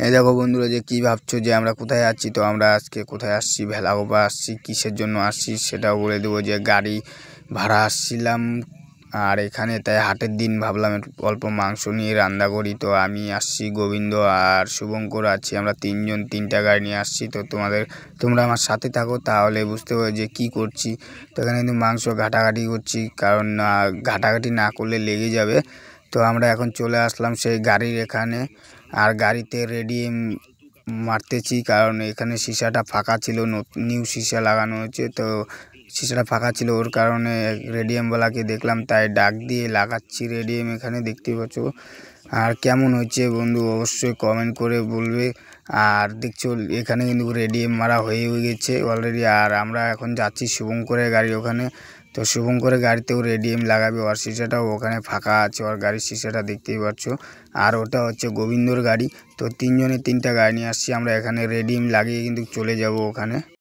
এই দেখো বন্ধুরা, যে কি ভাবছো যে আমরা কোথায় যাচ্ছি। তো আমরা আজকে কোথায় আসছি, ভেলাগোপা আসছি। কিসের জন্য আসছি সেটাও বলে দেবো। যে গাড়ি ভাড়া আসছিলাম, আর এখানে তাই হাটের দিন ভাবলাম একটু অল্প মাংস নিয়ে রান্না করি। তো আমি আসছি, গোবিন্দ আর শুভঙ্কর আছি, আমরা তিনজন তিনটা গাড়ি নিয়ে আসছি। তো তোমরা আমার সাথে থাকো, তাহলে বুঝতে পারো যে কি করছি। তো এখানে কিন্তু মাংস ঘাটাঘাটি করছি, কারণ ঘাটাঘাটি না করলে লেগে যাবে। তো আমরা এখন চলে আসলাম সেই গাড়ির এখানে, আর গাড়িতে রেডিএম মারতেছি, কারণ এখানে সিসাটা ফাঁকা ছিল, নিউ সিসা লাগানো হয়েছে। তো সিসাটা ফাঁকা ছিল, ওর কারণে রেডিএমওয়ালাকে দেখলাম, তাই ডাক দিয়ে লাগাচ্ছি রেডিএম। এখানে দেখতেই পাচ্ছ। আর কেমন হচ্ছে বন্ধু অবশ্যই কমেন্ট করে বলবে। আর দেখছো এখানে কিন্তু রেডিএম মারা হয়ে গেছে অলরেডি। আর আমরা এখন যাচ্ছি শুভঙ্করের গাড়ি ওখানে। তো শুভঙ্করের গাড়িতেও রেডিএম লাগাবে, ওর সিসাটাও ওখানে ফাঁকা আছে, ওর গাড়ির সিসাটা দেখতেই পাচ্ছ। আর ওটা হচ্ছে গোবিন্দর গাড়ি। তো তিনজনে তিনটা গাড়ি নিয়ে আসছি আমরা, এখানে রেডিএম লাগিয়ে কিন্তু চলে যাব ওখানে।